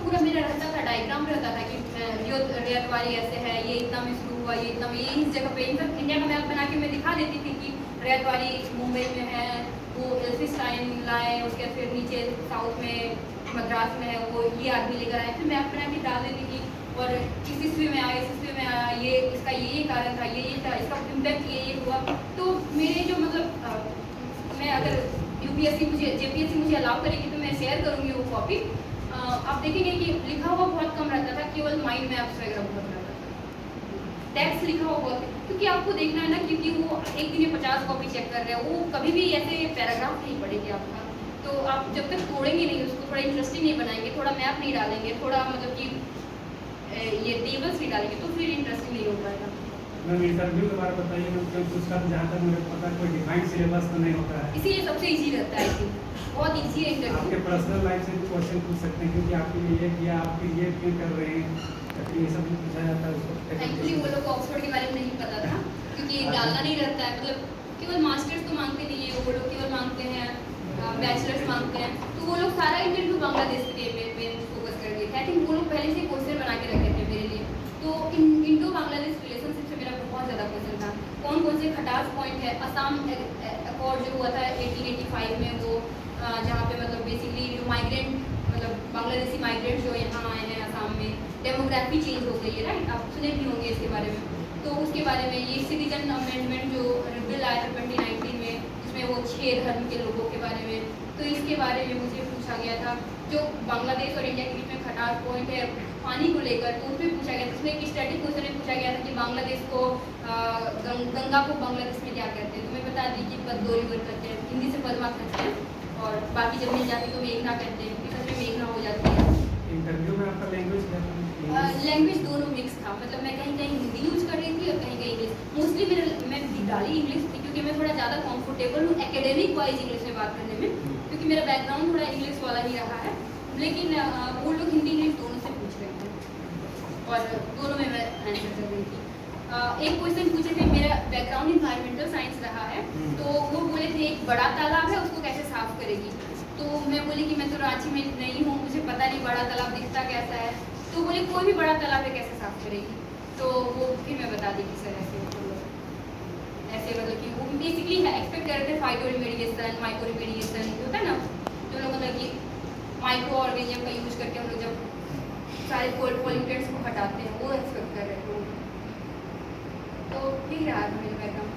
पूरा मेरा रहता था, डायग्राम रहता था कि रियत वाली ऐसे है, ये इतना में शुरू हुआ, ये इतना में, ये इस जगह पे, इनफैक्ट इंडिया का मैप बना के मैं दिखा देती थी कि रियत वाली मुंबई में है, वो एल्फिस्टाइन लाए, उसके बाद फिर नीचे साउथ में मद्रास में है, वो ये आदमी लेकर आए, फिर मैप बना के डाल देती थी। और इस ईस्वी में आया, इस ईस्वी में आया, ये इसका ये कारण था, ये था, इसका इम्पैक्ट ये हुआ। तो मेरे जो मतलब मैं अगर यूपीएससी मुझे जेपीएससी मुझे अलाउ करेगी तो मैं शेयर करूँगी वो कॉपी। आप देखेंगे कि लिखा हुआ बहुत कम रहता था, केवल माइंड मैप्स वगैरह बहुत रहता था, टेक्स्ट लिखा हुआ बहुत, क्योंकि आपको देखना है ना, क्योंकि वो एक दिन में 50 कॉपी चेक कर रहे हैं, वो कभी भी ऐसे पैराग्राफ नहीं पढ़ेगी आपका। तो आप जब तक तोड़ेंगे नहीं उसको, थोड़ा इंटरेस्टिंग नहीं बनाएंगे, थोड़ा मैप नहीं डालेंगे, थोड़ा मतलब कि ये टेबल्स नहीं डालेंगे, तो फिर इंटरेस्टिंग नहीं हो पाएगा। मैम इंटरव्यू के बारे में बताइए, क्योंकि उसका जहाँ तक मुझे पता कोई डिफाइंड सिलेबस तो नहीं होता है, इसीलिए सबसे इजी रहता है कि बहुत इजी है इंटरव्यू। आपके पर्सनल लाइफ से भी क्वेश्चन पूछ सकते हैं, क्योंकि आपके लिए ये किया, आपके लिए क्यों कर रहे हैं, तो ये सब भी पूछा जाता है उसको। थैंकफुली वो लोग को ऑक्सफोर्ड के बारे में नहीं पता था, क्योंकि डालना नहीं रहता है, मतलब केवल मास्टर्स तो मांगते नहीं है वो लोग, केवल मांगते हैं बैचलर्स मांगते हैं। तो वो लोग सारा इंटरव्यू बांग्लादेश के में फोकस कर दिए थे। आई थिंक वो लोग पहले से क्वेश्चन बना के रखे थे मेरे लिए। तो इंडो बांग्लादेश रिलेशनशिप से मेरा बहुत ज़्यादा क्वेश्चन था, कौन कौन से खटास पॉइंट है। असम अकॉर्ड जो हुआ था 1885 में, वो जहाँ पे मतलब बेसिकली जो माइग्रेंट, मतलब बांग्लादेशी माइग्रेंट जो यहाँ आए हैं असम में, डेमोग्राफी चेंज हो गई है, राइट, आप सुने भी होंगे इसके बारे में। तो उसके बारे में ये सिटीजन अमेंडमेंट जो बिल आया था 2019 में, जिसमें वो 6 धर्म के लोगों के बारे में, तो इसके बारे में मुझे पूछा गया था। जो बांग्लादेश और इंडिया के बीच में खटास पॉइंट है पानी को लेकर, तो उसमें पूछा गया था, उसमें एक स्टैटिक क्वेश्चन में पूछा गया था कि बांग्लादेश को गंगा को बांग्लादेश में क्या कहते हैं। तो मैं बता दी कि पद्दो रिवर कहते हैं, हिंदी से पद्मा कहते हैं, और बाकी जब मिल जाती तो मेघना कहते हैं, क्योंकि सच में मेघना हो जाती है। इंटरव्यू में आपका लैंग्वेज क्या था? लैंग्वेज दोनों मिक्स था, मतलब मैं कहीं कहीं हिंदी यूज कर रही थी और कहीं कहीं इंग्लिश। मोस्टली मैं डाली इंग्लिश थी, क्योंकि मैं थोड़ा ज़्यादा कंफर्टेबल हूँ एकेडमिक वाइज इंग्लिश में बात करने में, क्योंकि मेरा बैकग्राउंड थोड़ा इंग्लिश वाला ही रहा है। लेकिन वो लोग हिंदी इंग्लिश दोनों से पूछ रहे थे और दोनों में मैं आंसर कर रही थी। एक क्वेश्चन पूछे थे, मेरा बैकग्राउंड इन्वायरमेंटल साइंस रहा है, तो वो बोले थे एक बड़ा तालाब है, उसको कैसे साफ करेगी। तो मैं बोली कि मैं तो रांची में नहीं हूँ, मुझे पता नहीं बड़ा तालाब दिखता कैसा है। तो बोले कोई भी बड़ा तालाब है कैसे साफ करेगी। तो वो फिर मैं बता दी कि सर ऐसे ऐसे, मतलब कि वो बेसिकली है एक्सपेक्ट कर रहे थे फाइटो रिमेडिएशन, माइक्रो रिमेडिएशन होता है ना, जो लोग मतलब कि माइक्रो ऑर्गेनिज्म का यूज करके हम लोग जब सारे पोल्यूटेंट्स को हटाते हैं, वो एक्सपेक्ट कर रहे थे। तो ठीक रहा था मेरे बैकग्राउंड।